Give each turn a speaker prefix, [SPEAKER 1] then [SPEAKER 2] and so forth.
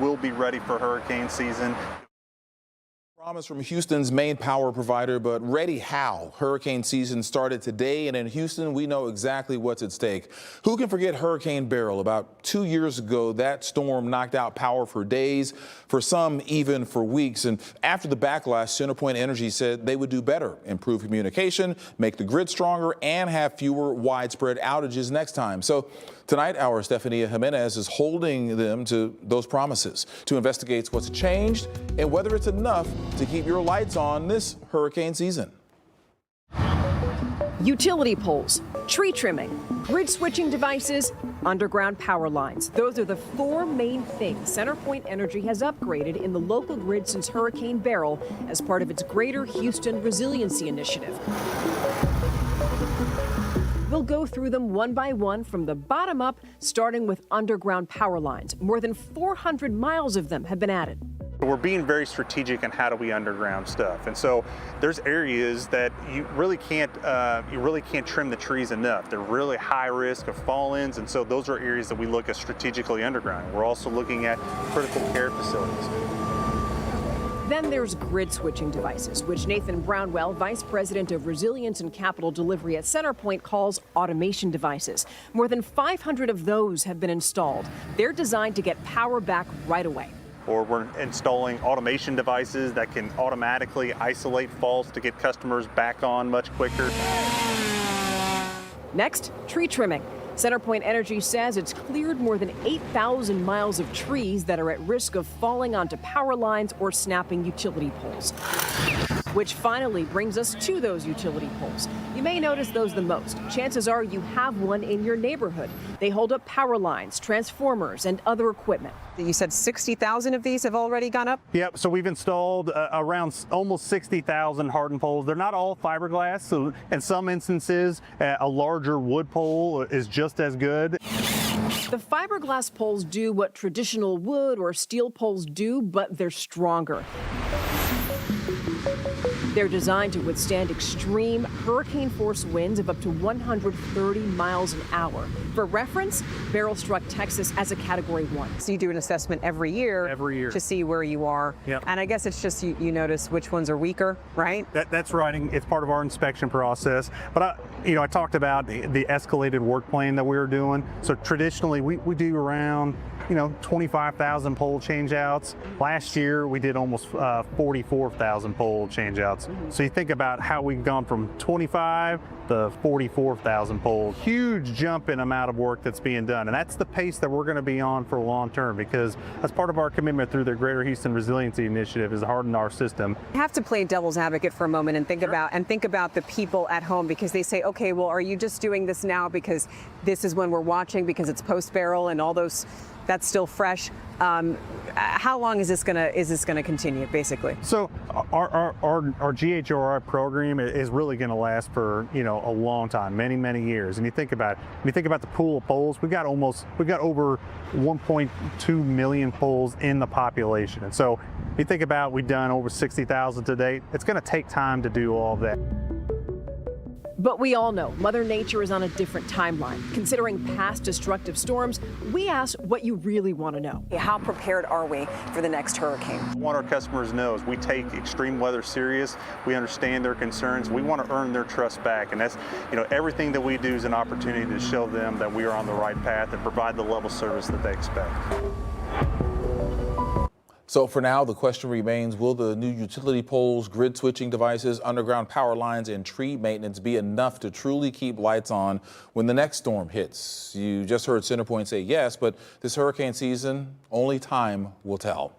[SPEAKER 1] We'll be ready for hurricane season.
[SPEAKER 2] Promise from Houston's main power provider, but ready how? Hurricane season started today, and in Houston, we know exactly what's at stake. Who can forget Hurricane Beryl? About 2 years ago, that storm knocked out power for days, for some even for weeks. And after the backlash, CenterPoint Energy said they would do better, improve communication, make the grid stronger, and have fewer widespread outages next time. So tonight, our Stephania Jimenez is holding them to those promises to investigate what's changed and whether it's enough to keep your lights on this hurricane season.
[SPEAKER 3] Utility poles, tree trimming, grid switching devices, underground power lines. Those are the four main things CenterPoint Energy has upgraded in the local grid since Hurricane Beryl as part of its Greater Houston Resiliency Initiative. We'll go through them one by one from the bottom up, starting with underground power lines. More than 400 miles of them have been added.
[SPEAKER 1] We're being very strategic in how do we underground stuff, and so there's areas that you really can't trim the trees enough. They're really high risk of fall-ins, and so those are areas that we look at strategically underground. We're also looking at critical care facilities.
[SPEAKER 3] Then there's grid switching devices, which Nathan Brownwell, Vice President of Resilience and Capital Delivery at CenterPoint, calls automation devices. More than 500 of those have been installed. They're designed to get power back right away.
[SPEAKER 1] Or we're installing automation devices that can automatically isolate faults to get customers back on much quicker.
[SPEAKER 3] Next, tree trimming. CenterPoint Energy says it's cleared more than 8,000 miles of trees that are at risk of falling onto power lines or snapping utility poles. Which finally brings us to those utility poles. You may notice those the most. Chances are you have one in your neighborhood. They hold up power lines, transformers, and other equipment.
[SPEAKER 4] You said 60,000 of these have already gone up?
[SPEAKER 1] Yep, so we've installed around almost 60,000 hardened poles. They're not all fiberglass, so in some instances, a larger wood pole is just as good.
[SPEAKER 3] The fiberglass poles do what traditional wood or steel poles do, but they're stronger. They're designed to withstand extreme hurricane-force winds of up to 130 miles an hour. For reference, Beryl struck Texas as a Category 1.
[SPEAKER 4] So you do an assessment every year to see where you are.
[SPEAKER 1] Yep.
[SPEAKER 4] And I guess it's just you notice which ones are weaker, right?
[SPEAKER 1] That's right. It's part of our inspection process. But I talked about the escalated work plan that we were doing. So traditionally, we do around 25,000 pole changeouts. Last year, we did almost 44,000 pole changeouts. So you think about how we've gone from 25 to 44,000 poles. Huge jump in amount of work that's being done. And that's the pace that we're going to be on for long term, because as part of our commitment through the Greater Houston Resiliency Initiative is to harden our system.
[SPEAKER 4] I have to play devil's advocate for a moment and think about the people at home, because they say, okay, well, are you just doing this now because this is when we're watching, because it's post-Beryl and all those, that's still fresh? How long is this gonna continue, basically?
[SPEAKER 1] So our GHRI program is really going to last for a long time, many years. And you think about the pool of poles, we got over 1.2 million poles in the population. And so you think about, we've done over 60,000 to date. It's going to take time to do all of that.
[SPEAKER 3] But we all know Mother Nature is on a different timeline. Considering past destructive storms, we asked what you really want to know.
[SPEAKER 4] How prepared are we for the next hurricane?
[SPEAKER 1] What our customers know is we take extreme weather serious. We understand their concerns. We want to earn their trust back. And that's, everything that we do is an opportunity to show them that we are on the right path and provide the level of service that they expect.
[SPEAKER 2] So for now, the question remains, will the new utility poles, grid switching devices, underground power lines, and tree maintenance be enough to truly keep lights on when the next storm hits? You just heard CenterPoint say yes, but this hurricane season, only time will tell.